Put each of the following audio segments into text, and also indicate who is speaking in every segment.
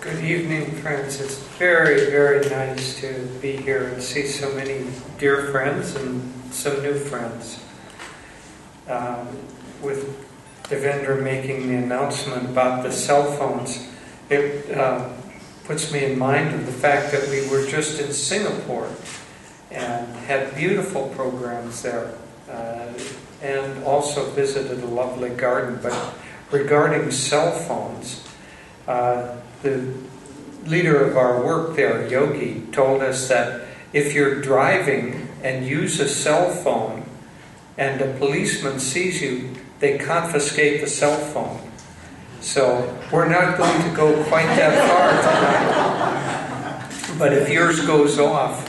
Speaker 1: Good evening, friends. It's very, very nice to be here and see so many dear friends and some new friends. With Devendra making the announcement about the cell phones, it puts me in mind of the fact that we were just in Singapore and had beautiful programs there, and also visited a lovely garden. But regarding cell phones, the leader of our work there, Yogi, told us that if you're driving and use a cell phone and a policeman sees you, they confiscate the cell phone. So we're not going to go quite that far tonight. But if yours goes off,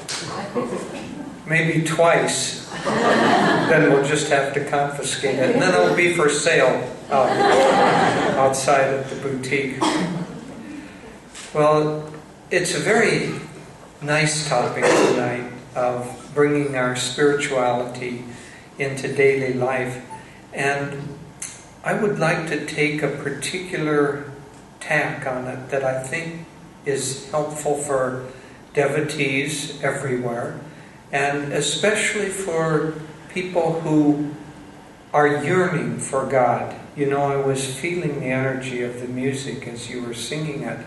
Speaker 1: maybe twice, then we'll just have to confiscate it. And then it'll be for sale outside at the boutique. Well, it's a very nice topic tonight of bringing our spirituality into daily life. And I would like to take a particular tack on it that I think is helpful for devotees everywhere, and especially for people who are yearning for God. You know, I was feeling the energy of the music as you were singing it.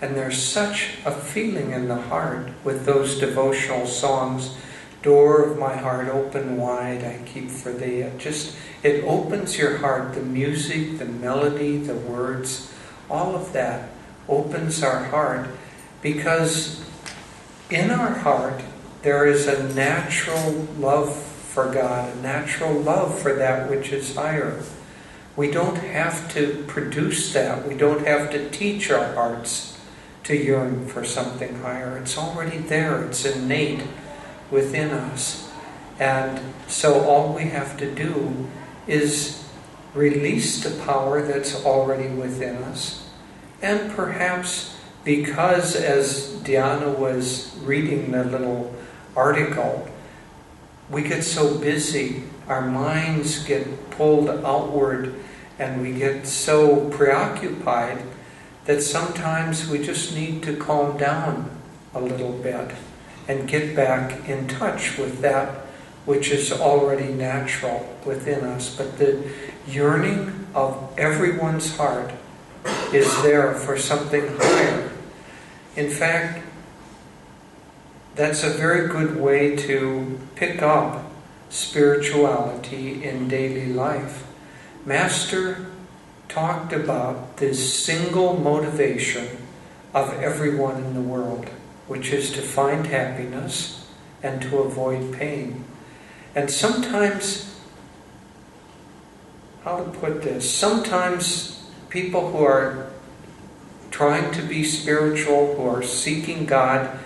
Speaker 1: And there's such a feeling in the heart with those devotional songs. Door of my heart, open wide, I keep for thee. It opens your heart. The music, the melody, the words, all of that opens our heart, because in our heart there is a natural love for God, a natural love for that which is higher. We don't have to produce that. We don't have to teach our hearts to yearn for something higher. It's already there. It's innate within us. And so all we have to do is release the power that's already within us. And perhaps because, as Diana was reading the little article, we get so busy, our minds get pulled outward, and we get so preoccupied that sometimes we just need to calm down a little bit and get back in touch with that which is already natural within us. But the yearning of everyone's heart is there for something higher. In fact, that's a very good way to pick up spirituality in daily life. Master talked about this single motivation of everyone in the world, which is to find happiness and to avoid pain. And sometimes, how to put this, sometimes people who are trying to be spiritual, who are seeking God,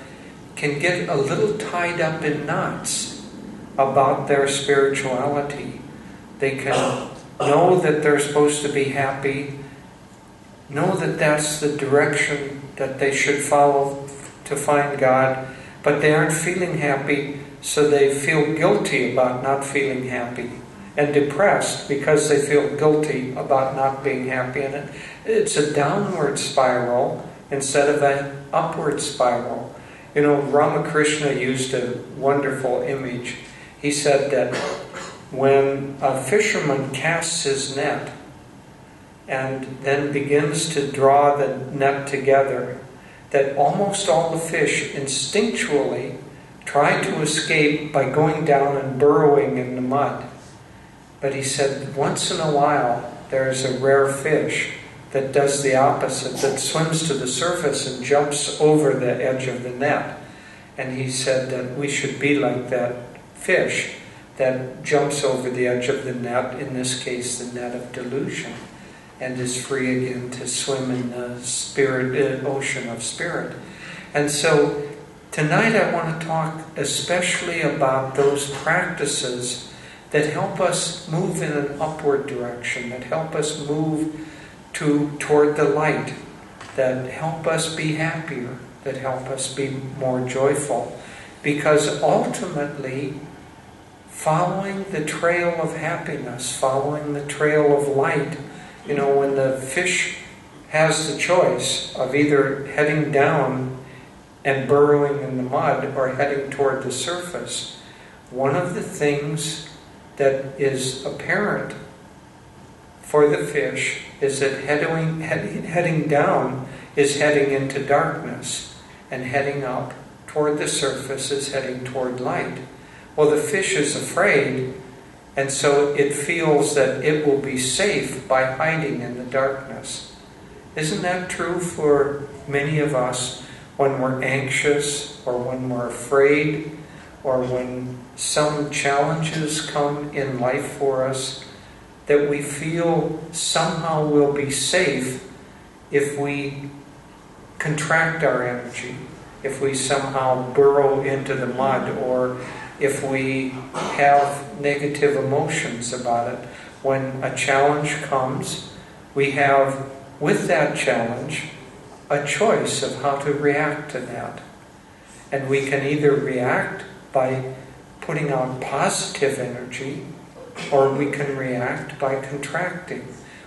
Speaker 1: can get a little tied up in knots about their spirituality. They can know that they're supposed to be happy, know that that's the direction that they should follow to find God, but they aren't feeling happy, so they feel guilty about not feeling happy, and depressed because they feel guilty about not being happy. And it's a downward spiral instead of an upward spiral. You know, Ramakrishna used a wonderful image. He said that when a fisherman casts his net and then begins to draw the net together, that almost all the fish instinctually try to escape by going down and burrowing in the mud. But he said once in a while there's a rare fish that does the opposite, that swims to the surface and jumps over the edge of the net. And he said that we should be like that fish that jumps over the edge of the net, in this case the net of delusion, and is free again to swim in the spirit, ocean of spirit. And so tonight I want to talk especially about those practices that help us move in an upward direction, that help us move toward the light, that help us be happier, that help us be more joyful. Because ultimately, following the trail of happiness, following the trail of light, you know, when the fish has the choice of either heading down and burrowing in the mud or heading toward the surface, one of the things that is apparent for the fish is that heading down is heading into darkness, and heading up toward the surface is heading toward light. Well, the fish is afraid, and so it feels that it will be safe by hiding in the darkness. Isn't that true for many of us when we're anxious, or when we're afraid, or when some challenges come in life for us, that we feel somehow we'll be safe if we contract our energy, if we somehow burrow into the mud, or if we have negative emotions about it. When a challenge comes, we have, with that challenge, a choice of how to react to that. And we can either react by putting out positive energy, or we can react by contracting.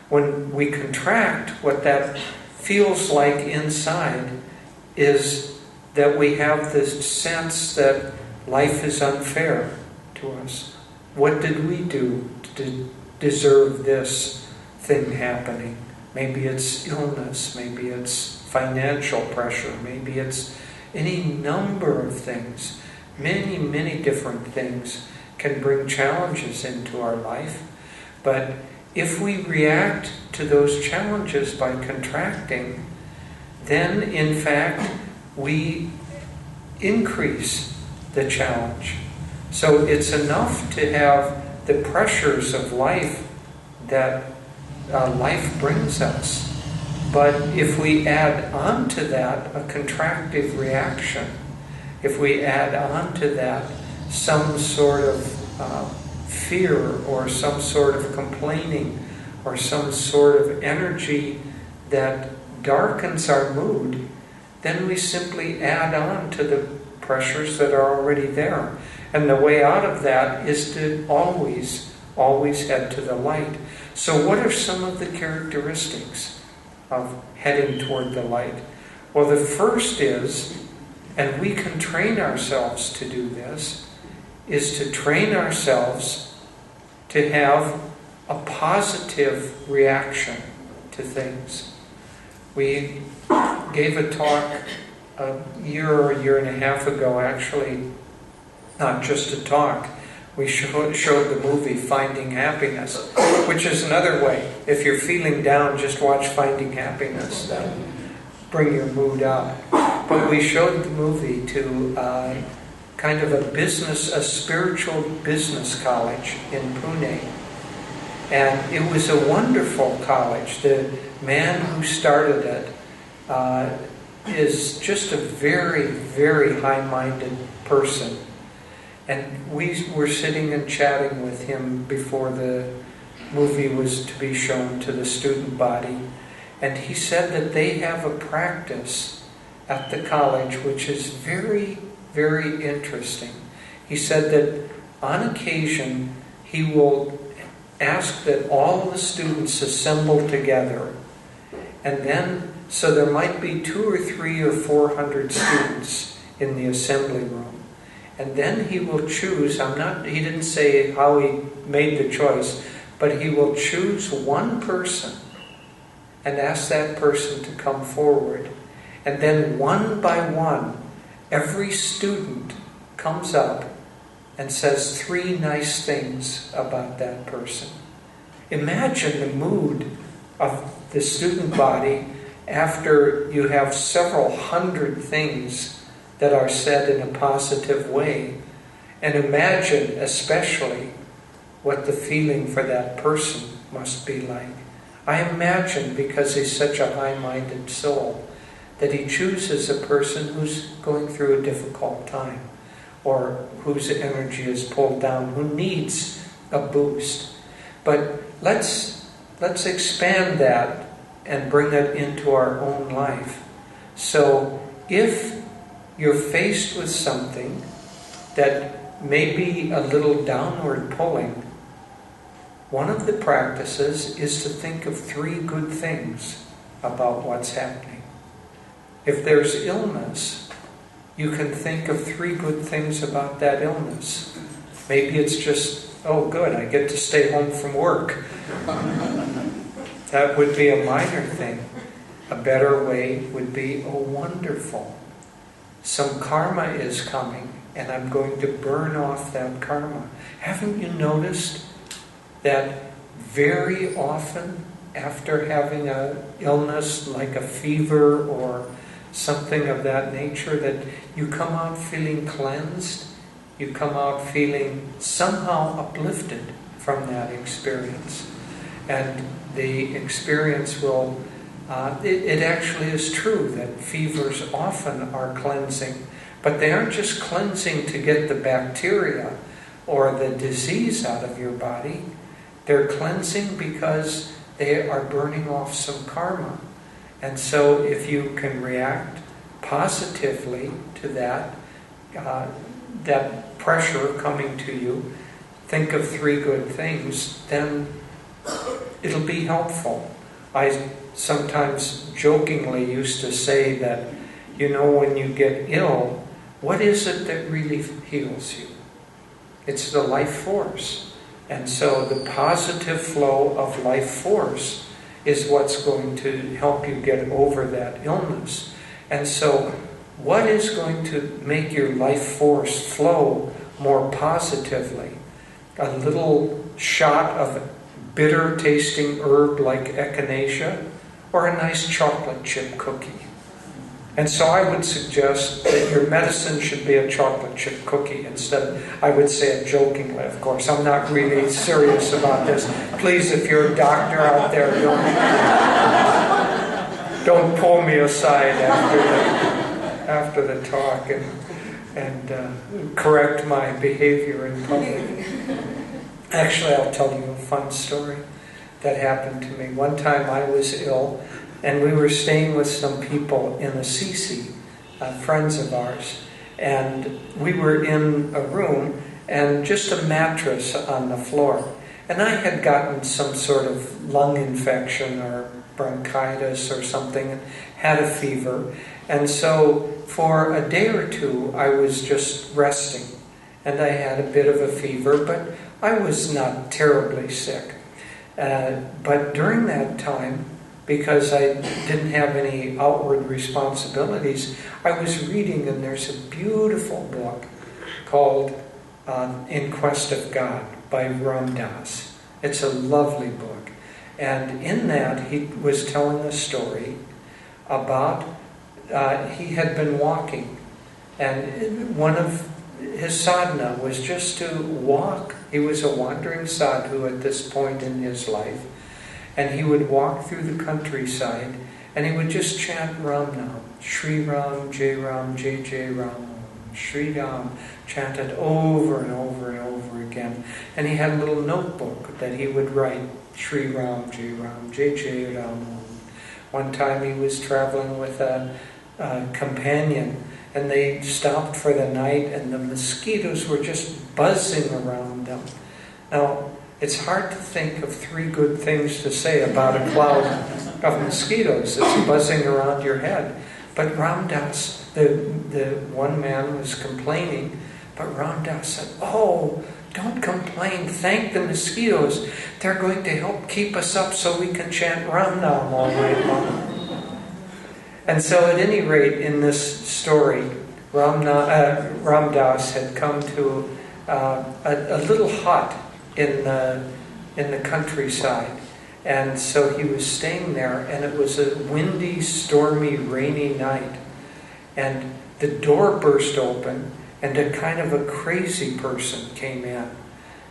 Speaker 1: When we contract, what that feels like inside is that we have this sense that life is unfair to us. What did we do to deserve this thing happening? Maybe it's illness, maybe it's financial pressure, maybe it's any number of things. Many, many different things can bring challenges into our life. But if we react to those challenges by contracting, then in fact we increase the challenge. So it's enough to have the pressures of life that life brings us. But if we add on to that a contractive reaction, if we add on to that some sort of fear, or some sort of complaining, or some sort of energy that darkens our mood, then we simply add on to the pressures that are already there. And the way out of that is to always head to the light. So what are some of the characteristics of heading toward the light? Well, the first is, and we can train ourselves to do this, is to train ourselves to have a positive reaction to things. We gave a talk a year and a half ago, actually, not just a talk. We showed the movie Finding Happiness, which is another way. If you're feeling down, just watch Finding Happiness. That'll bring your mood up. But we showed the movie to kind of a spiritual business college in Pune. And it was a wonderful college. The man who started it is just a very, very high-minded person. And we were sitting and chatting with him before the movie was to be shown to the student body. And he said that they have a practice at the college which is very, very interesting. He said that on occasion he will ask that all the students assemble together, and then, so there might be 200 or 300 or 400 students in the assembly room, and then he will choose, he didn't say how he made the choice, but he will choose one person and ask that person to come forward, and then one by one every student comes up and says 3 nice things about that person. Imagine the mood of the student body after you have several hundred things that are said in a positive way. And imagine especially what the feeling for that person must be like. I imagine, because he's such a high-minded soul, that he chooses a person who's going through a difficult time, or whose energy is pulled down, who needs a boost. But let's expand that and bring it into our own life. So if you're faced with something that may be a little downward pulling, one of the practices is to think of 3 good things about what's happening. If there's illness, you can think of 3 good things about that illness. Maybe it's just, oh good, I get to stay home from work. That would be a minor thing. A better way would be, oh wonderful, some karma is coming and I'm going to burn off that karma. Haven't you noticed that very often after having an illness like a fever or something of that nature, that you come out feeling cleansed, you come out feeling somehow uplifted from that experience. And the experience will, it actually is true that fevers often are cleansing, but they aren't just cleansing to get the bacteria or the disease out of your body. They're cleansing because they are burning off some karma. And so if you can react positively to that, that pressure coming to you, think of 3 good things, then it'll be helpful. I sometimes jokingly used to say that, you know, when you get ill, what is it that really heals you? It's the life force. And so the positive flow of life force is what's going to help you get over that illness. And so what is going to make your life force flow more positively? A little shot of bitter tasting herb like echinacea, or a nice chocolate chip cookie. And so I would suggest that your medicine should be a chocolate chip cookie instead. I would say it jokingly, of course. I'm not really serious about this. Please, if you're a doctor out there, don't pull me aside after the talk and correct my behavior in public. Actually, I'll tell you a fun story that happened to me. One time I was ill, and we were staying with some people in Assisi, friends of ours, and we were in a room and just a mattress on the floor. And I had gotten some sort of lung infection or bronchitis or something, and had a fever. And so for a day or 2, I was just resting. And I had a bit of a fever, but I was not terribly sick. But during that time, because I didn't have any outward responsibilities, I was reading, and there's a beautiful book called In Quest of God by Ram Dass. It's a lovely book. And in that, he was telling a story about, he had been walking, and one of his sadhana was just to walk. He was a wandering sadhu at this point in his life. And he would walk through the countryside, and he would just chant Ram Nam, Shri Ram, Jai Ram, Jai Jai Ram, Shri Ram, chanted over and over and over again. And he had a little notebook that he would write, Shri Ram, Jai Ram, Jai Jai Ram. One time he was traveling with a companion, and they stopped for the night, and the mosquitoes were just buzzing around them. Now, it's hard to think of 3 good things to say about a cloud of mosquitoes that's buzzing around your head. But Ram Dass, the one man was complaining, but Ram Dass said, oh, don't complain, thank the mosquitoes. They're going to help keep us up so we can chant Ram Nam all night long. And so at any rate, in this story, Ram Dass had come to a little hut in the countryside, and so he was staying there, and it was a windy, stormy, rainy night, and the door burst open, and a kind of a crazy person came in,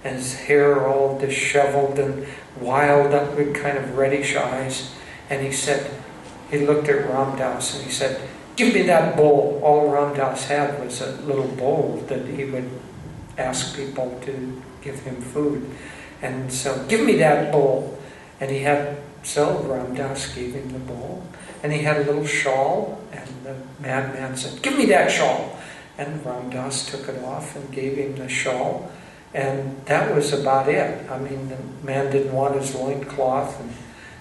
Speaker 1: and his hair all disheveled and wild up with kind of reddish eyes, and he looked at Ram Dass and he said, give me that bowl. All Ram Dass had was a little bowl that he would ask people to give him food. And so, give me that bowl. And Ram Dass gave him the bowl. And he had a little shawl, and the madman said, give me that shawl. And Ram Dass took it off and gave him the shawl. And that was about it. I mean, the man didn't want his loincloth. And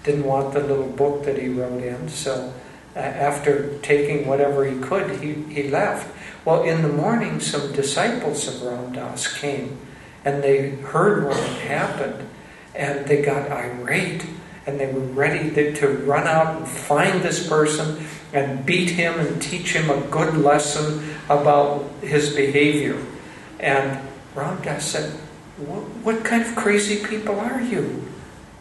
Speaker 1: didn't want the little book that he wrote in. So after taking whatever he could, he left. Well, in the morning, some disciples of Ram Dass came, and they heard what had happened, and they got irate, and they were ready to run out and find this person and beat him and teach him a good lesson about his behavior. And Ram Dass said, what kind of crazy people are you?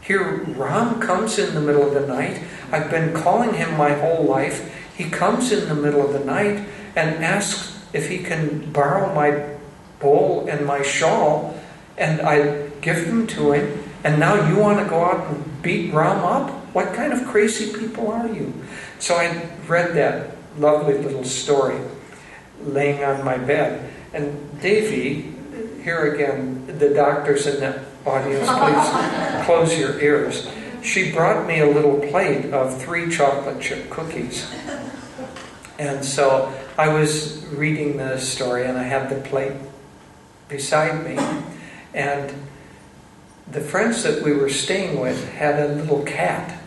Speaker 1: Here Ram comes in the middle of the night. I've been calling him my whole life. He comes in the middle of the night and asks if he can borrow my bowl and my shawl, and I give them to him, and now you want to go out and beat Ram up? What kind of crazy people are you? So I read that lovely little story laying on my bed. And Devi, here again, the doctors in the audience, please close your ears. She brought me a little plate of 3 chocolate chip cookies. And so I was reading the story, and I had the plate beside me. And the friends that we were staying with had a little cat.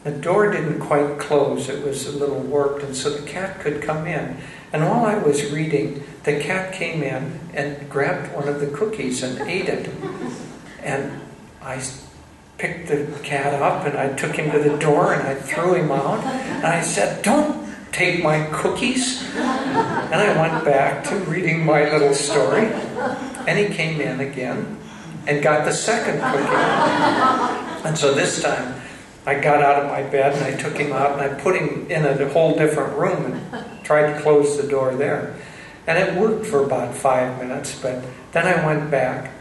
Speaker 1: The door didn't quite close. It was a little warped, and so the cat could come in. And while I was reading, the cat came in and grabbed one of the cookies and ate it. And I picked the cat up, and I took him to the door, and I threw him out. And I said, "Don't take my cookies." And I went back to reading my little story. And he came in again and got the second cookie. And so this time, I got out of my bed and I took him out and I put him in a whole different room and tried to close the door there. And it worked for about 5 minutes, but then I went back,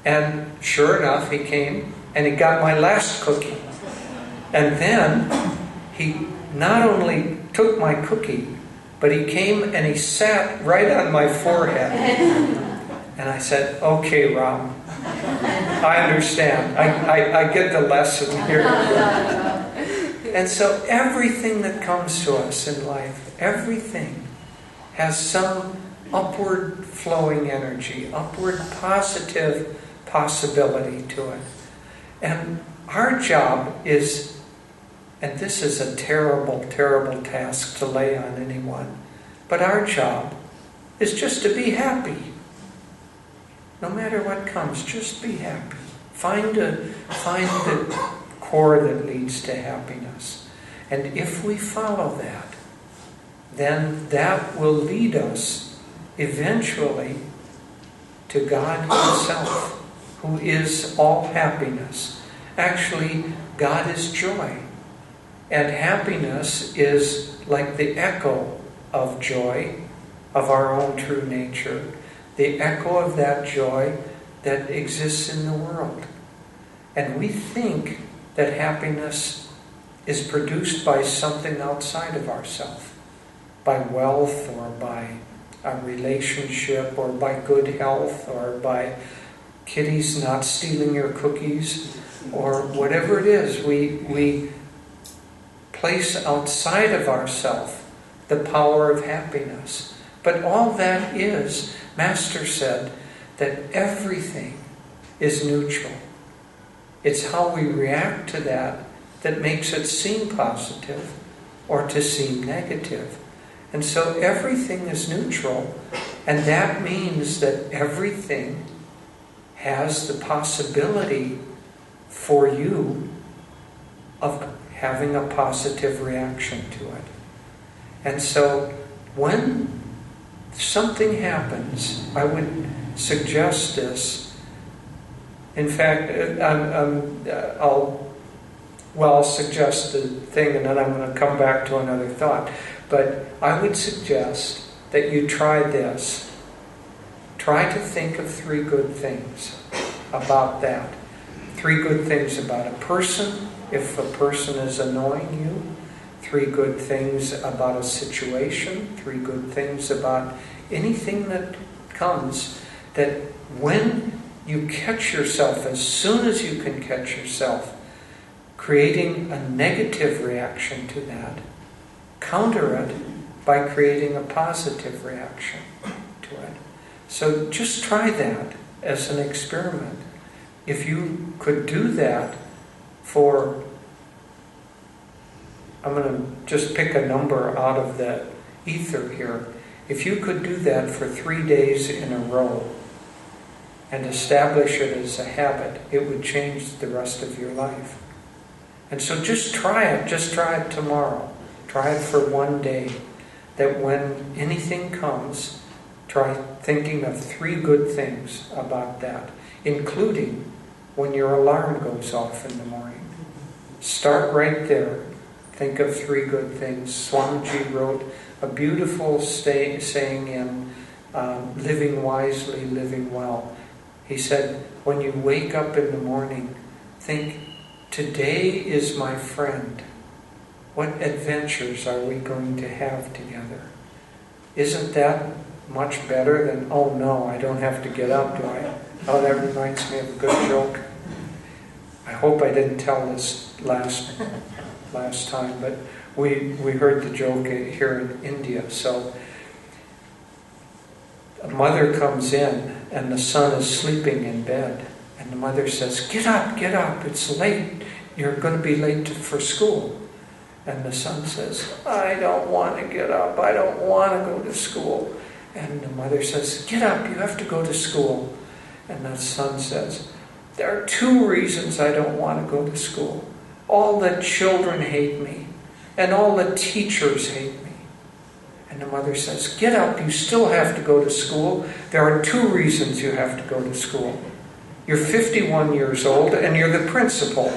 Speaker 1: and sure enough, he came and he got my last cookie. And then he not only took my cookie, but he came and he sat right on my forehead. And I said, "Okay, Ram, I understand. I get the lesson here." And so everything that comes to us in life, everything has some upward flowing energy, upward positive possibility to it. And our job is, and this is a terrible, terrible task to lay on anyone, but our job is just to be happy. No matter what comes, just be happy. Find the core that leads to happiness. And if we follow that, then that will lead us eventually to God Himself, who is all happiness. Actually, God is joy. And happiness is like the echo of joy, of our own true nature. The echo of that joy that exists in the world. And we think that happiness is produced by something outside of ourselves, by wealth or by a relationship or by good health or by kitties not stealing your cookies or whatever it is. We place outside of ourselves the power of happiness. But all that is, Master said, that everything is neutral. It's how we react to that that makes it seem positive or to seem negative. And so everything is neutral, and that means that everything has the possibility for you of having a positive reaction to it. And so when something happens, I would suggest this. In fact, I'll suggest the thing, and then I'm going to come back to another thought. But I would suggest that you try this. Try to think of 3 good things about that. 3 good things about a person, if a person is annoying you. 3 good things about a situation. 3 good things about anything that comes, that when you catch yourself, as soon as you can catch yourself, creating a negative reaction to that, counter it by creating a positive reaction to it. So just try that as an experiment. If you could do that for I'm going to just pick a number out of the ether here. If you could do that for 3 days in a row and establish it as a habit, it would change the rest of your life. And so just try it. Just try it tomorrow. Try it for 1 day. That when anything comes, try thinking of 3 good things about that, including when your alarm goes off in the morning. Start right there. Think of 3 good things. Swamiji wrote a beautiful saying in Living Wisely, Living Well. He said, when you wake up in the morning, think, today is my friend. What adventures are we going to have together? Isn't that much better than, oh no, I don't have to get up, do I? Oh, that reminds me of a good joke. I hope I didn't tell this last time, but we heard the joke here in India. So a mother comes in and the son is sleeping in bed, and the mother says, get up, it's late, you're going to be late for school. And the son says, I don't want to get up, I don't want to go to school. And the mother says, get up, you have to go to school. And the son says, there are 2 reasons I don't want to go to school. All the children hate me, and all the teachers hate me. And the mother says, get up, you still have to go to school. There are 2 reasons you have to go to school. You're 51 years old, and you're the principal.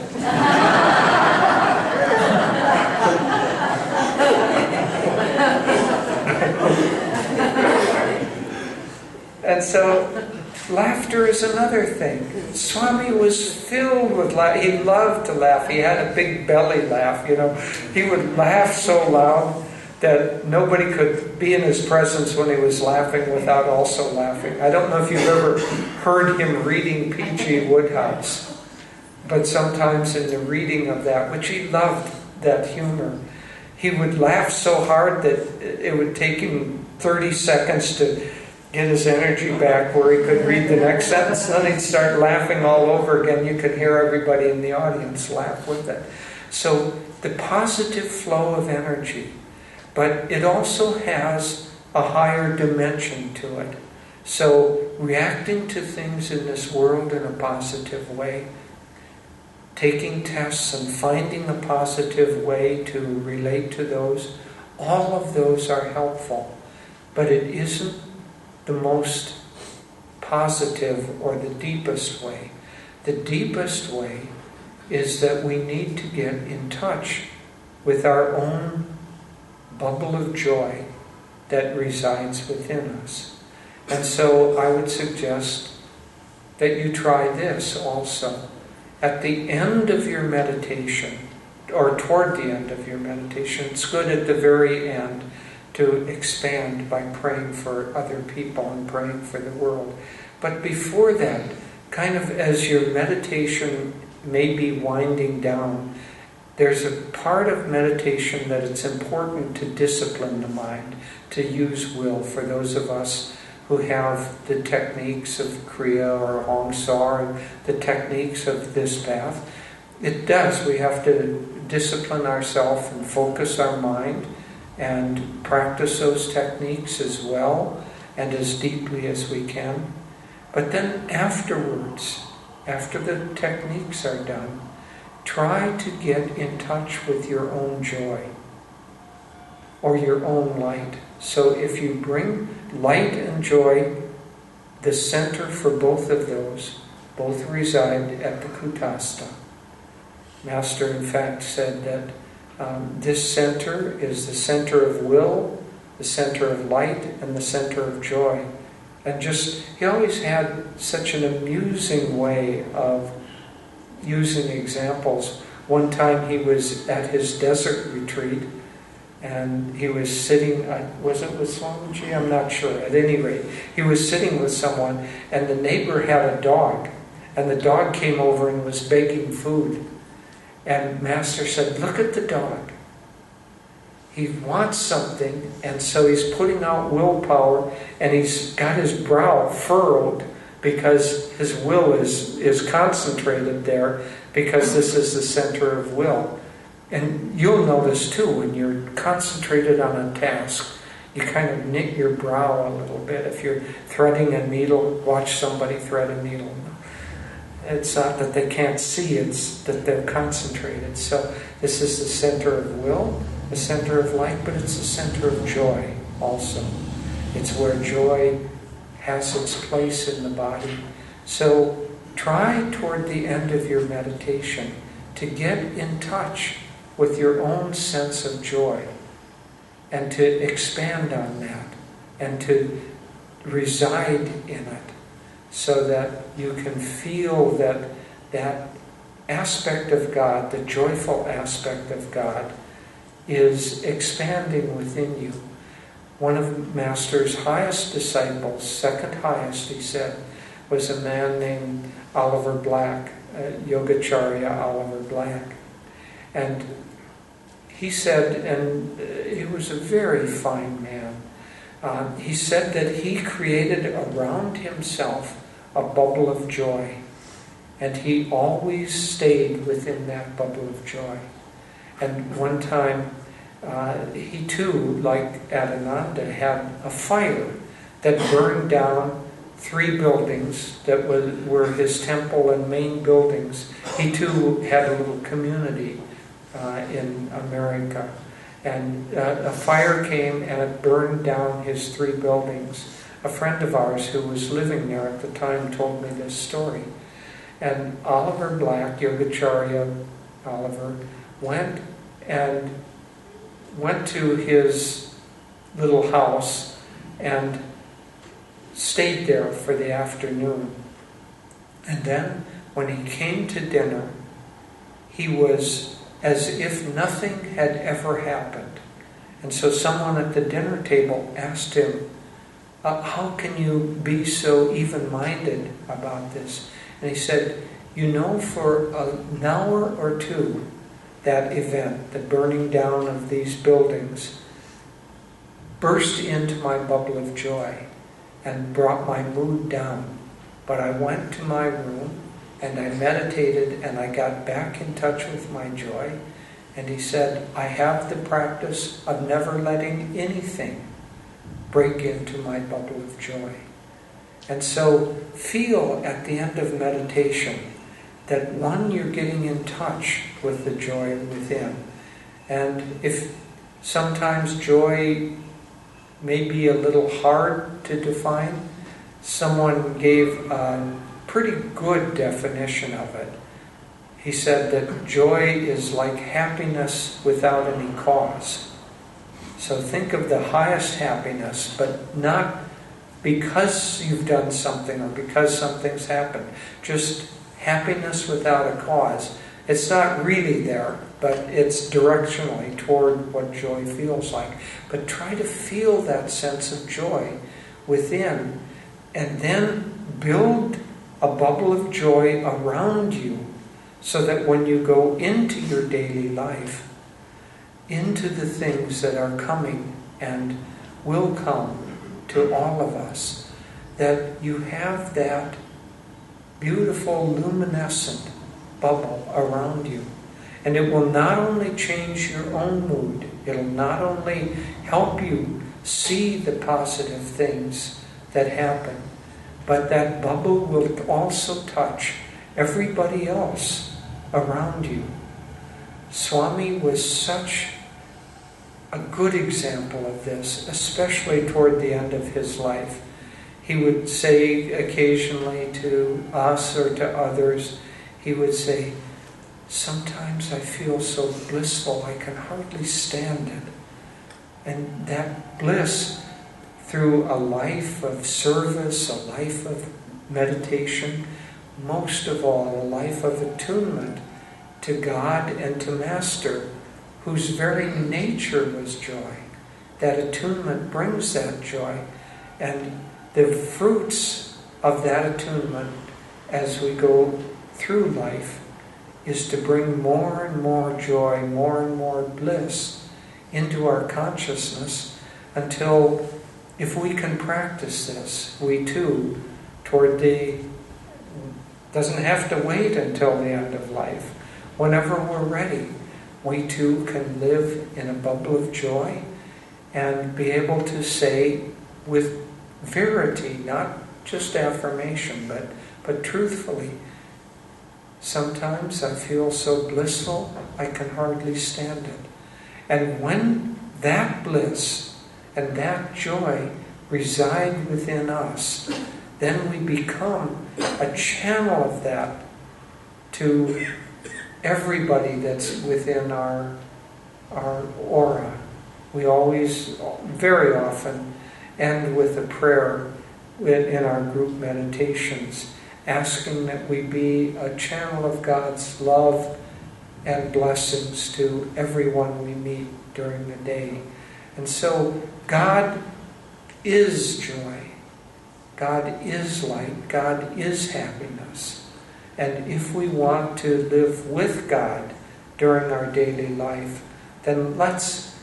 Speaker 1: And so, laughter is another thing. Swami was filled with laughter. He loved to laugh. He had a big belly laugh, He would laugh so loud that nobody could be in his presence when he was laughing without also laughing. I don't know if you've ever heard him reading P.G. Wodehouse, but sometimes in the reading of that, which he loved that humor, he would laugh so hard that it would take him 30 seconds to get his energy back where he could read the next sentence. Then he'd start laughing all over again. You could hear everybody in the audience laugh with it. So the positive flow of energy, but it also has a higher dimension to it. So reacting to things in this world in a positive way, taking tests and finding a positive way to relate to those, all of those are helpful. But it isn't the most positive or the deepest way. The deepest way is that we need to get in touch with our own bubble of joy that resides within us. And so I would suggest that you try this also. At the end of your meditation, or toward the end of your meditation, it's good at the very end to expand by praying for other people and praying for the world. But before that, kind of as your meditation may be winding down, there's a part of meditation that it's important to discipline the mind, to use will. For those of us who have the techniques of Kriya or Hong Sau, and the techniques of this path, it does. We have to discipline ourselves and focus our mind and practice those techniques as well and as deeply as we can. But then afterwards, after the techniques are done, try to get in touch with your own joy or your own light. So if you bring light and joy, the center for both of those, both reside at the Kutastha. Master, in fact, said that this center is the center of will, the center of light, and the center of joy. And he always had such an amusing way of using examples. One time he was at his desert retreat, and he was sitting, was it with Swamiji? I'm not sure. At any rate, he was sitting with someone, and the neighbor had a dog, and the dog came over and was begging food. And Master said, look at the dog. He wants something, and so he's putting out willpower, and he's got his brow furrowed because his will is concentrated there, because this is the center of will. And you'll notice too, when you're concentrated on a task, you kind of knit your brow a little bit. If you're threading a needle, watch somebody thread a needle. It's not that they can't see, it's that they're concentrated. So this is the center of will, the center of light, but it's the center of joy also. It's where joy has its place in the body. So try toward the end of your meditation to get in touch with your own sense of joy and to expand on that and to reside in it so that you can feel that that aspect of God, the joyful aspect of God, is expanding within you. One of Master's highest disciples, second highest, he said, was a man named Oliver Black, Yogacharya Oliver Black. And he said, and he was a very fine man, he said that he created around himself a bubble of joy. And he always stayed within that bubble of joy. And one time, he too, like Adananda, had a fire that burned down 3 buildings that were his temple and main buildings. He too had a little community in America. And a fire came and it burned down his 3 buildings. A friend of ours who was living there at the time told me this story. And Oliver Black, Yogacharya Oliver, went to his little house and stayed there for the afternoon. And then when he came to dinner, he was as if nothing had ever happened. And so someone at the dinner table asked him, how can you be so even-minded about this? And he said, for an hour or two, that event, the burning down of these buildings, burst into my bubble of joy and brought my mood down. But I went to my room and I meditated and I got back in touch with my joy. And he said, I have the practice of never letting anything break into my bubble of joy. And so feel at the end of meditation that one, you're getting in touch with the joy within. And if sometimes joy may be a little hard to define, someone gave a pretty good definition of it. He said that joy is like happiness without any cause. So think of the highest happiness, but not because you've done something or because something's happened. Just happiness without a cause. It's not really there, but it's directionally toward what joy feels like. But try to feel that sense of joy within, and then build a bubble of joy around you so that when you go into your daily life, into the things that are coming and will come to all of us, that you have that beautiful luminescent bubble around you. And it will not only change your own mood, it'll not only help you see the positive things that happen, but that bubble will also touch everybody else around you. Swami was such a good example of this, especially toward the end of his life. He would say occasionally to us or to others, he would say, sometimes I feel so blissful I can hardly stand it. And that bliss, through a life of service, a life of meditation, most of all a life of attunement to God and to Master, whose very nature was joy. That attunement brings that joy. And the fruits of that attunement as we go through life is to bring more and more joy, more and more bliss into our consciousness until, if we can practice this, we too, doesn't have to wait until the end of life. Whenever we're ready, we too can live in a bubble of joy and be able to say with verity, not just affirmation, but truthfully, sometimes I feel so blissful I can hardly stand it. And when that bliss and that joy reside within us, then we become a channel of that to everybody that's within our aura. We always, very often, end with a prayer in our group meditations, asking that we be a channel of God's love and blessings to everyone we meet during the day. And so God is joy. God is light. God is happiness. And if we want to live with God during our daily life, then let's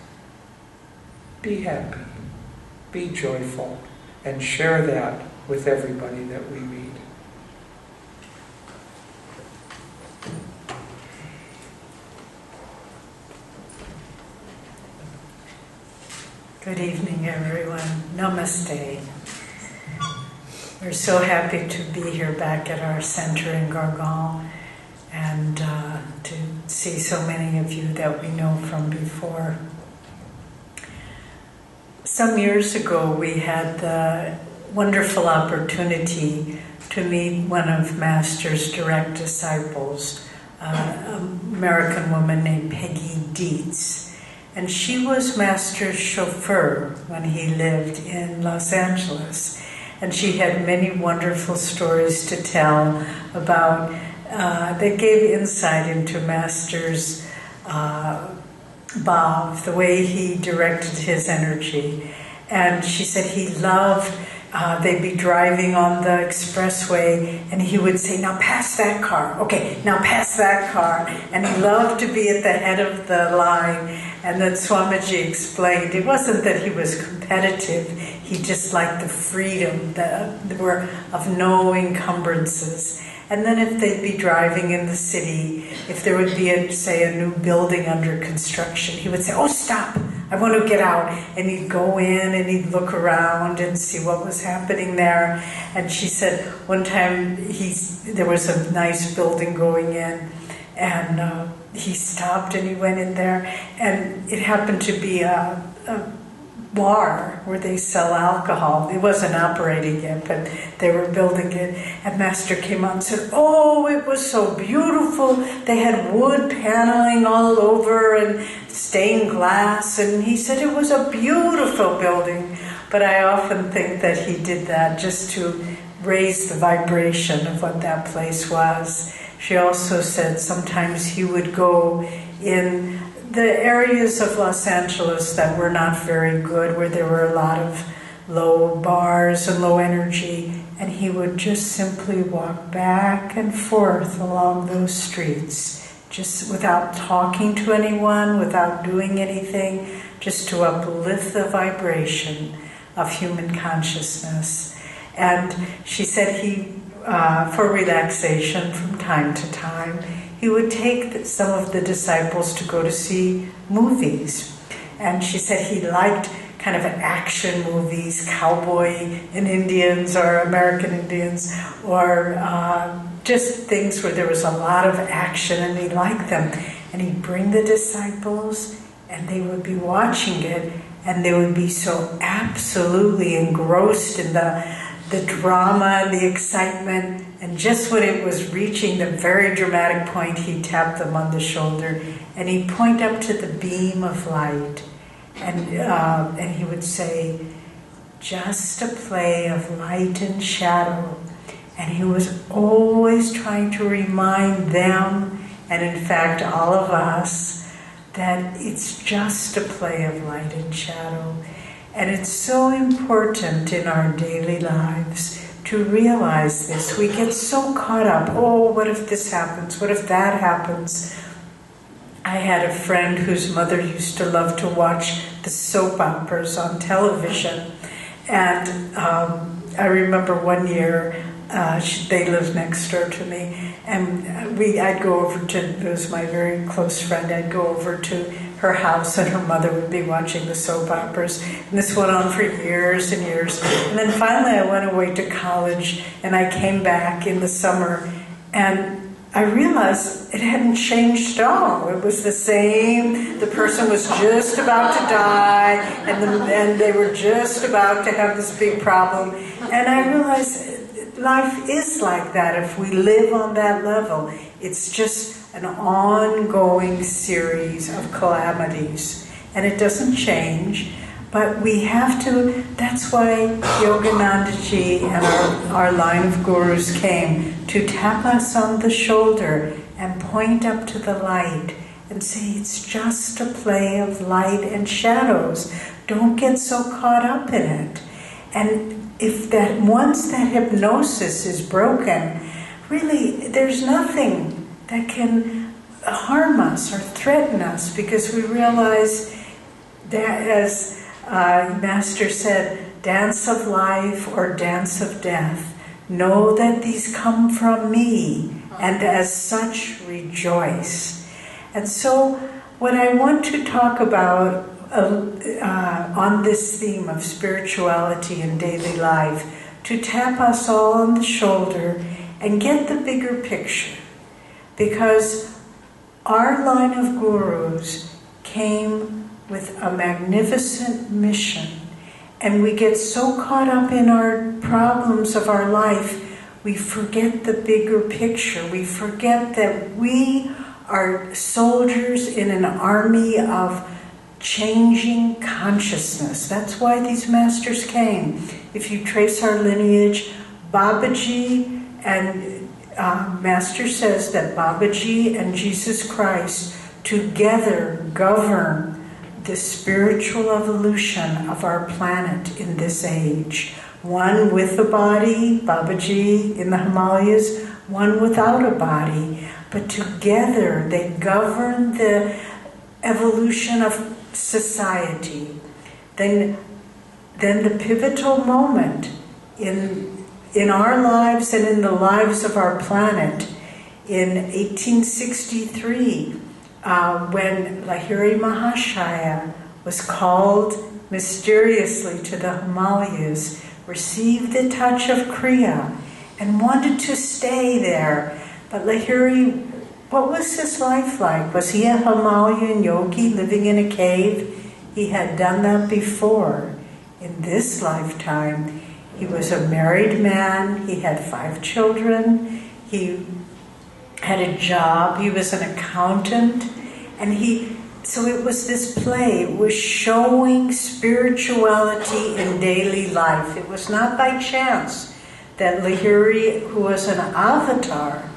Speaker 1: be happy, be joyful, and share that with everybody that we meet.
Speaker 2: Good evening, everyone. Namaste. We're so happy to be here back at our center in Gargan and to see so many of you that we know from before. Some years ago, we had the wonderful opportunity to meet one of Master's direct disciples, an American woman named Peggy Dietz. And she was Master's chauffeur when he lived in Los Angeles. And she had many wonderful stories to tell about, that gave insight into Master's Bhav, the way he directed his energy. And she said he loved, they'd be driving on the expressway and he would say, now pass that car. Okay, now pass that car. And he loved to be at the head of the line. And then Swamiji explained, it wasn't that he was competitive, he just liked the freedom of no encumbrances. And then if they'd be driving in the city, if there would be, a new building under construction, he would say, oh, stop, I want to get out. And he'd go in and he'd look around and see what was happening there. And she said one time there was a nice building going in, and he stopped and he went in there, and it happened to be a bar where they sell alcohol. It wasn't operating yet, but they were building it. And Master came out and said, oh, it was so beautiful. They had wood paneling all over and stained glass. And he said it was a beautiful building. But I often think that he did that just to raise the vibration of what that place was. She also said sometimes he would go in the areas of Los Angeles that were not very good, where there were a lot of low bars and low energy, and he would just simply walk back and forth along those streets, just without talking to anyone, without doing anything, just to uplift the vibration of human consciousness. And she said he, for relaxation from time to time, he would take some of the disciples to go to see movies. And she said he liked kind of action movies, cowboy and Indians or American Indians, or just things where there was a lot of action, and he liked them. And he'd bring the disciples and they would be watching it, and they would be so absolutely engrossed in the drama and the excitement, and just when it was reaching the very dramatic point, he'd tap them on the shoulder and he'd point up to the beam of light, and he would say, just a play of light and shadow. And he was always trying to remind them, and in fact all of us, that it's just a play of light and shadow. And it's so important in our daily lives to realize this. We get so caught up, oh, what if this happens? What if that happens? I had a friend whose mother used to love to watch the soap operas on television. And I remember one year they lived next door to me, and I'd go over to, it was my very close friend, I'd go over to her house, and her mother would be watching the soap operas, and this went on for years and years. And then finally I went away to college, and I came back in the summer, and I realized it hadn't changed at all. It was the same. The person was just about to die, and they were just about to have this big problem. And I realized life is like that if we live on that level. It's just an ongoing series of calamities. And it doesn't change. But we have to, that's why Yoganandaji and our line of gurus came, to tap us on the shoulder and point up to the light and say, it's just a play of light and shadows. Don't get so caught up in it. And if that, once that hypnosis is broken, really there's nothing that can harm us or threaten us, because we realize that, as Master said, dance of life or dance of death, know that these come from me, and as such rejoice. And so what I want to talk about on this theme of spirituality in daily life, to tap us all on the shoulder and get the bigger picture, because our line of gurus came with a magnificent mission, and we get so caught up in our problems of our life, we forget the bigger picture. We forget that we are soldiers in an army of changing consciousness. That's why these masters came. If you trace our lineage, Babaji and Master says that Babaji and Jesus Christ together govern the spiritual evolution of our planet in this age. One with a body, Babaji in the Himalayas, one without a body. But together they govern the evolution of society. Then the pivotal moment in our lives and in the lives of our planet, in 1863, when Lahiri Mahashaya was called mysteriously to the Himalayas, received the touch of Kriya, and wanted to stay there. But Lahiri, what was his life like? Was he a Himalayan yogi living in a cave? He had done that before. In this lifetime, he was a married man, he had 5 children, he had a job, he was an accountant, and so it was this play, it was showing spirituality in daily life. It was not by chance that Lahiri, who was an avatar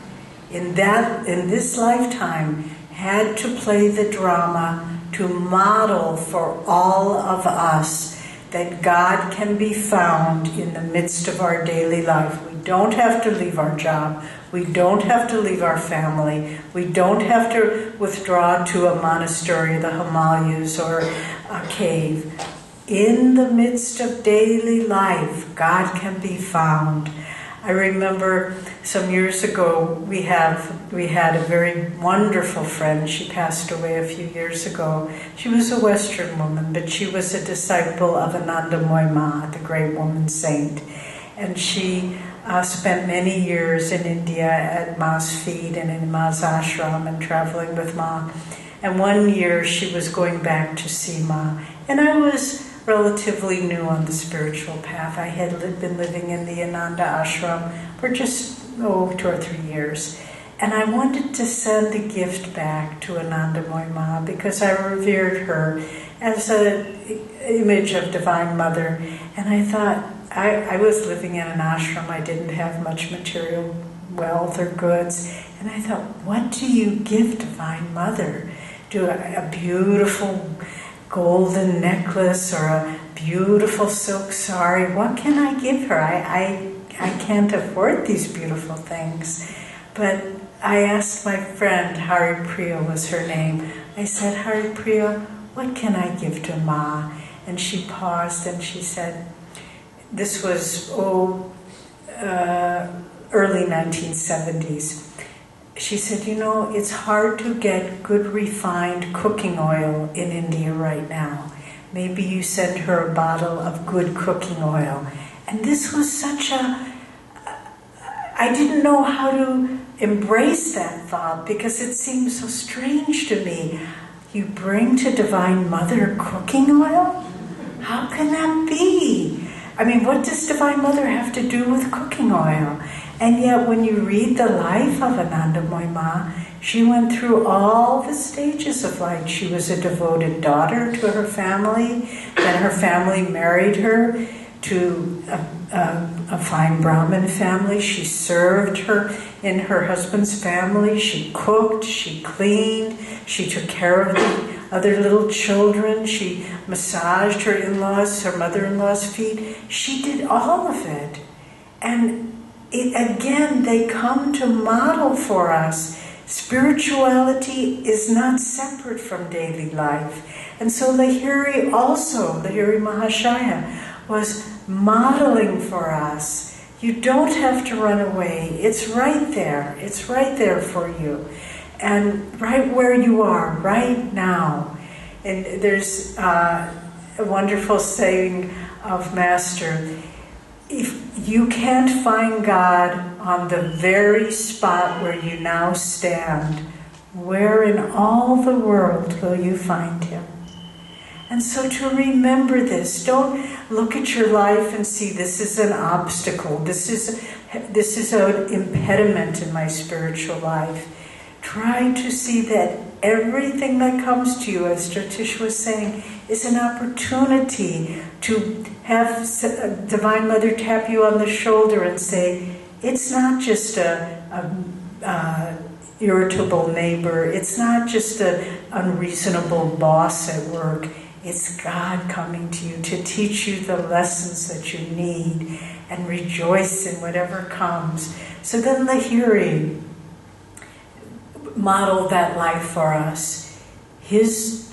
Speaker 2: in this lifetime, had to play the drama to model for all of us that God can be found in the midst of our daily life. We don't have to leave our job. We don't have to leave our family. We don't have to withdraw to a monastery, the Himalayas, or a cave. In the midst of daily life, God can be found. I remember some years ago, we had a very wonderful friend. She passed away a few years ago. She was a Western woman, but she was a disciple of Anandamoy Ma, the great woman saint. And she spent many years in India at Ma's feet and in Ma's ashram and traveling with Ma. And one year she was going back to see Ma. And I was relatively new on the spiritual path. I had been living in the Ananda ashram for just 2 or 3 years. And I wanted to send a gift back to Anandamoy Ma because I revered her as an image of Divine Mother. And I thought, I was living in an ashram. I didn't have much material wealth or goods. And I thought, what do you give Divine Mother? Do a beautiful golden necklace or a beautiful silk sari? What can I give her? I can't afford these beautiful things. But I asked my friend, Hari Priya was her name. I said, Hari Priya, what can I give to Ma? And she paused and she said, this was, early 1970s. She said, you know, it's hard to get good refined cooking oil in India right now. Maybe you send her a bottle of good cooking oil. And this was such a... I didn't know how to embrace that thought because it seemed so strange to me. You bring to Divine Mother cooking oil? How can that be? I mean, what does Divine Mother have to do with cooking oil? And yet when you read the life of Anandamoy Ma, she went through all the stages of life. She was a devoted daughter to her family. Then her family married her to a fine Brahmin family. She served her in her husband's family. She cooked, she cleaned, she took care of the other little children. She massaged her in-laws, her mother-in-law's feet. She did all of it. And again, they come to model for us. Spirituality is not separate from daily life. And so Lahiri Mahashaya, was modeling for us. You don't have to run away. It's right there. It's right there for you. And right where you are, right now. And there's a wonderful saying of Master, if you can't find God on the very spot where you now stand, where in all the world will you find Him? And so to remember this, don't look at your life and see this is an obstacle, this is an impediment in my spiritual life. Try to see that everything that comes to you, as Jyotish was saying, is an opportunity to have Divine Mother tap you on the shoulder and say, it's not just a irritable neighbor, it's not just an unreasonable boss at work. It's God coming to you to teach you the lessons that you need and rejoice in whatever comes. So then Lahiri modeled that life for us. His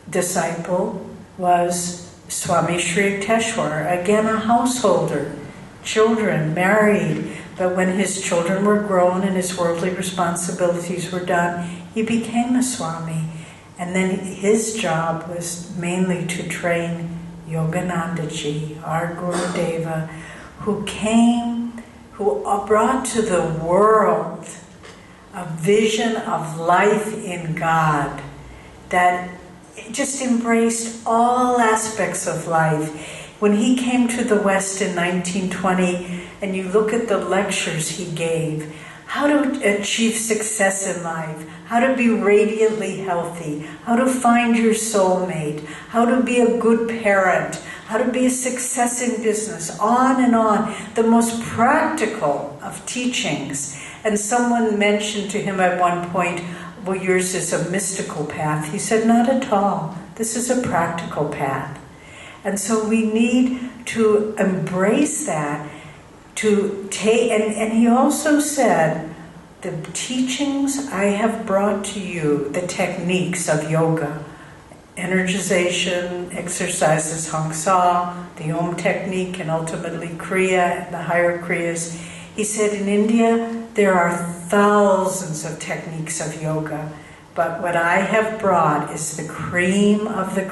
Speaker 2: disciple was Swami Shri Yukteswar, again a householder, children, married. But when his children were grown and his worldly responsibilities were done, he became a Swami. And then his job was mainly to train Yoganandaji, our Gurudeva, who brought to the world a vision of life in God that just embraced all aspects of life. When he came to the West in 1920, and you look at the lectures he gave, how to achieve success in life, how to be radiantly healthy, how to find your soulmate, how to be a good parent, how to be a success in business, on and on. The most practical of teachings. And someone mentioned to him at one point, well, yours is a mystical path. He said, not at all. This is a practical path. And so we need to embrace that, to take, and he also said, the teachings I have brought to you, the techniques of yoga, energization, exercises, Hong Sa, the Om technique, and ultimately Kriya, the higher Kriyas. He said in India, there are thousands of techniques of yoga, but what I have brought is the cream of the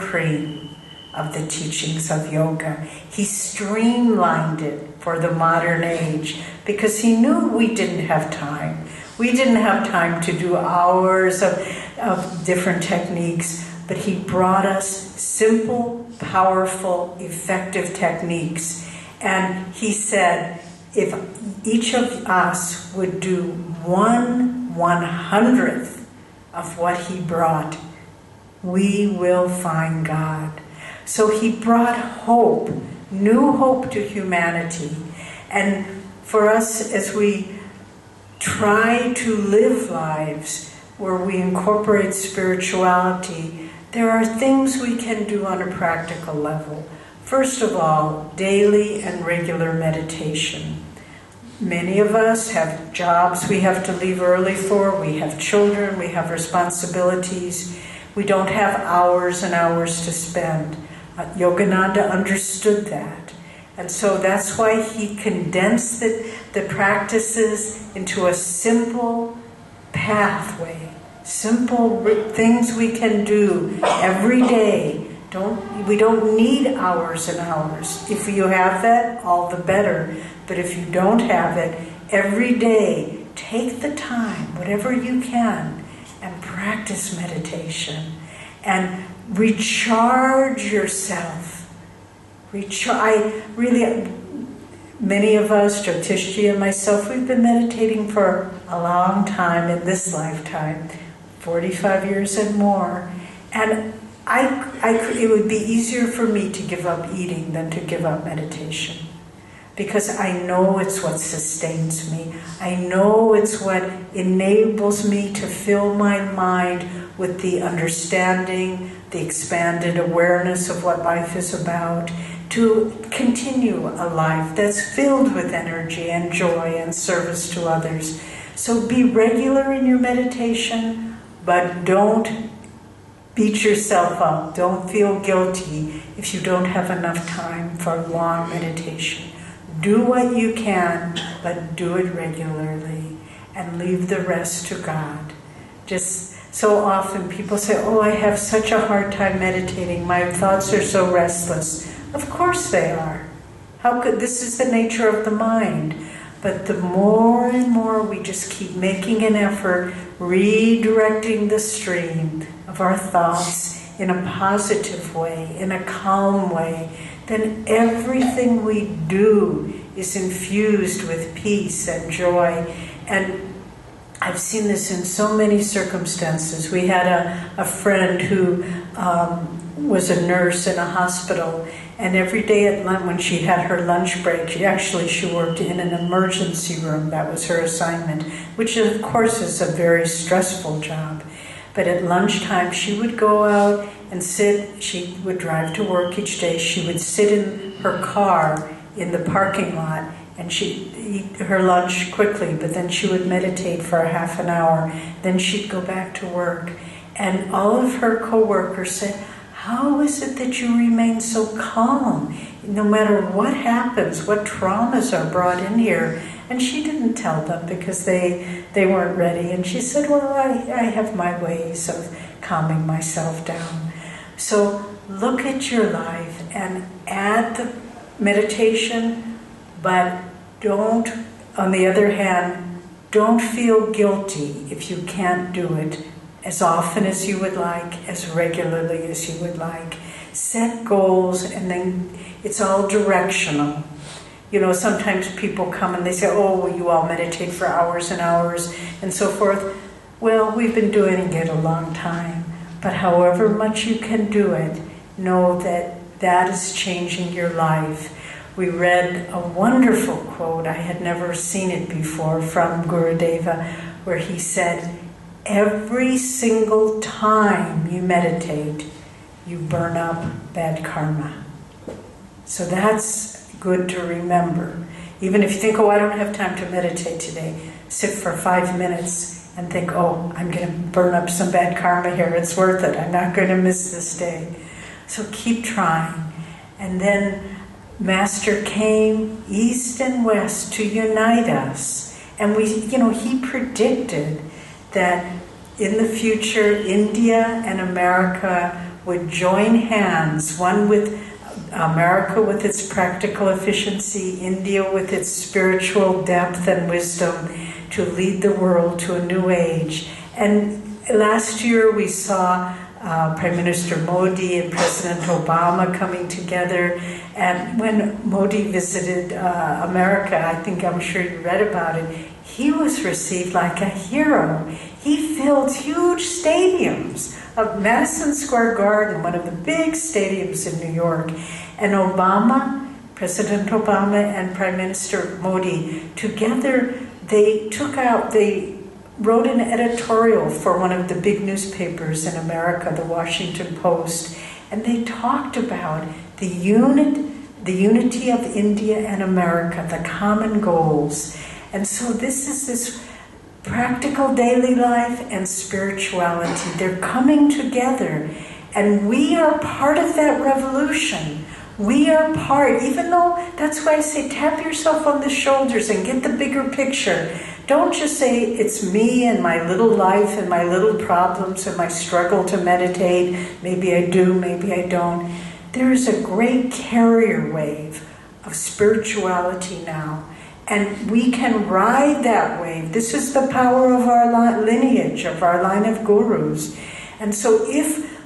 Speaker 2: teachings of yoga. He streamlined it for the modern age because he knew we didn't have time. We didn't have time to do hours of different techniques, but he brought us simple, powerful, effective techniques. And he said, if each of us would do 1/100th of what he brought, we will find God. So he brought hope, new hope to humanity. And for us, as we try to live lives where we incorporate spirituality, there are things we can do on a practical level. First of all, daily and regular meditation. Many of us have jobs we have to leave early for, we have children, we have responsibilities. We don't have hours and hours to spend. Yogananda understood that. And so that's why he condensed the practices into a simple pathway, simple things we can do every day. We don't need hours and hours. If you have that, all the better. But if you don't have it, every day, take the time, whatever you can, and practice meditation. And recharge yourself. Many of us, Jyotishji and myself, we've been meditating for a long time in this lifetime, 45 years and more. And it would be easier for me to give up eating than to give up meditation. Because I know it's what sustains me. I know it's what enables me to fill my mind with the understanding, the expanded awareness of what life is about, to continue a life that's filled with energy and joy and service to others. So be regular in your meditation, but don't beat yourself up. Don't feel guilty if you don't have enough time for long meditation. Do what you can, but do it regularly, and leave the rest to God. Just so often people say, oh, I have such a hard time meditating. My thoughts are so restless. Of course they are. This is the nature of the mind. But the more and more we just keep making an effort, redirecting the stream of our thoughts in a positive way, in a calm way, then everything we do is infused with peace and joy. And I've seen this in so many circumstances. We had a friend who was a nurse in a hospital, and every day at lunch, when she had her lunch break, she worked in an emergency room. That was her assignment, which of course is a very stressful job. But at lunchtime, she would go out and sit. She would drive to work each day. She would sit in her car in the parking lot, and she'd eat her lunch quickly, but then she would meditate for a half an hour. Then she'd go back to work. And all of her co-workers said, how is it that you remain so calm? No matter what happens, what traumas are brought in here. And she didn't tell them because they weren't ready. And she said, well, I have my ways of calming myself down. So look at your life and add the meditation, but don't, on the other hand, don't feel guilty if you can't do it as often as you would like, as regularly as you would like. Set goals, and then it's all directional. You know, sometimes people come and they say, oh, well, you all meditate for hours and hours and so forth. Well, we've been doing it a long time, but however much you can do it, know that that is changing your life. We read a wonderful quote, I had never seen it before, from Gurudeva, where he said, every single time you meditate, you burn up bad karma. So that's good to remember. Even if you think, oh, I don't have time to meditate today, sit for 5 minutes and think, oh, I'm going to burn up some bad karma here. It's worth it. I'm not going to miss this day. So keep trying. And then Master came east and west to unite us. And he predicted that in the future, India and America would join hands, one with America with its practical efficiency, India with its spiritual depth and wisdom, to lead the world to a new age. And last year we saw Prime Minister Modi and President Obama coming together. And when Modi visited America, I'm sure you read about it, he was received like a hero. He filled huge stadiums of Madison Square Garden, one of the big stadiums in New York. And President Obama and Prime Minister Modi, together they wrote an editorial for one of the big newspapers in America, the Washington Post, and they talked about the unity of India and America, the common goals. And so this is this practical daily life and spirituality. They're coming together, and we are part of that revolution. We are part, even though, that's why I say tap yourself on the shoulders and get the bigger picture. Don't just say, it's me and my little life and my little problems and my struggle to meditate. Maybe I do, maybe I don't. There is a great carrier wave of spirituality now. And we can ride that wave. This is the power of our lineage, of our line of gurus. And so if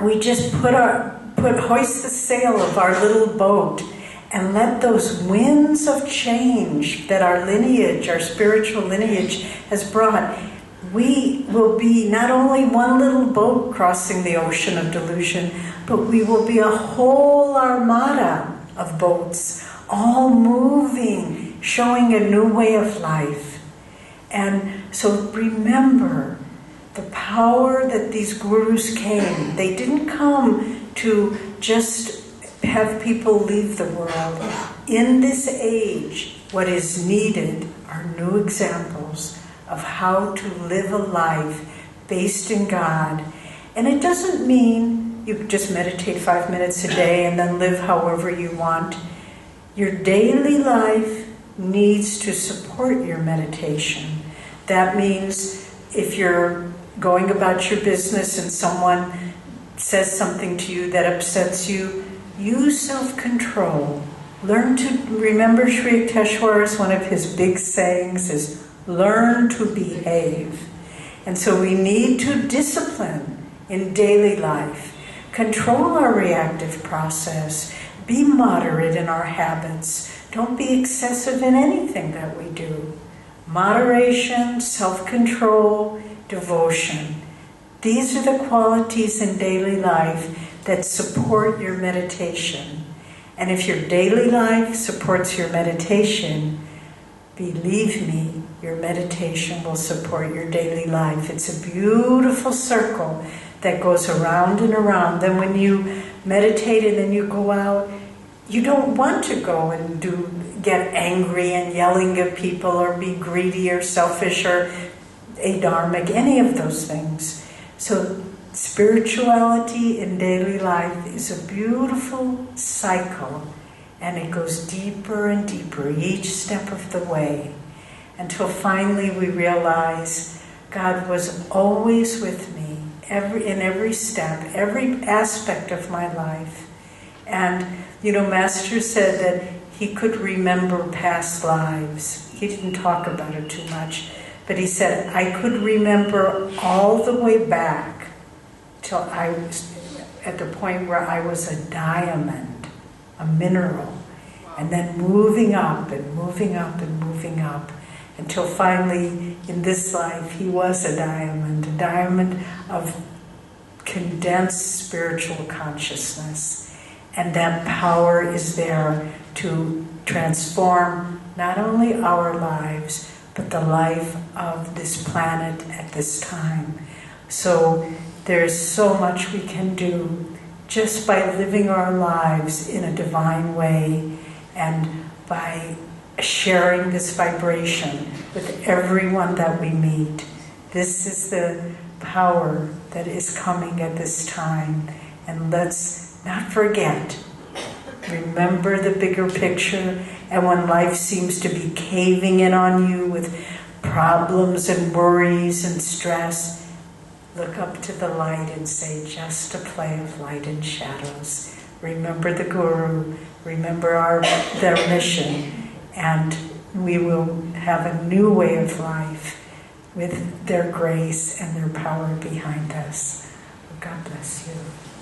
Speaker 2: we just hoist the sail of our little boat and let those winds of change that our lineage, our spiritual lineage has brought, we will be not only one little boat crossing the ocean of delusion, but we will be a whole armada of boats, all moving, showing a new way of life. And so remember the power that these gurus came. They didn't come to just have people leave the world. In this age, what is needed are new examples of how to live a life based in God. And it doesn't mean you just meditate 5 minutes a day and then live however you want. Your daily life needs to support your meditation. That means if you're going about your business and someone says something to you that upsets you, use self-control. Learn to remember Sri Yukteswar's, one of his big sayings is, learn to behave. And so we need to discipline in daily life, control our reactive process, be moderate in our habits. Don't be excessive in anything that we do. Moderation, self-control, devotion. These are the qualities in daily life that support your meditation. And if your daily life supports your meditation, believe me, your meditation will support your daily life. It's a beautiful circle that goes around and around. Then when you meditate and then you go out, you don't want to go and get angry and yelling at people or be greedy or selfish or adharmic, any of those things. So spirituality in daily life is a beautiful cycle, and it goes deeper and deeper each step of the way until finally we realize God was always with me in every step, every aspect of my life. And, Master said that he could remember past lives. He didn't talk about it too much, but he said, I could remember all the way back till I was at the point where I was a diamond, a mineral, and then moving up and moving up and moving up until finally in this life he was a diamond of condensed spiritual consciousness. And that power is there to transform not only our lives, but the life of this planet at this time. So there's so much we can do just by living our lives in a divine way and by sharing this vibration with everyone that we meet. This is the power that is coming at this time. And let's not forget. Remember the bigger picture. And when life seems to be caving in on you with problems and worries and stress, look up to the light and say, just a play of light and shadows. Remember the Guru. Remember their mission. And we will have a new way of life with their grace and their power behind us. God bless you.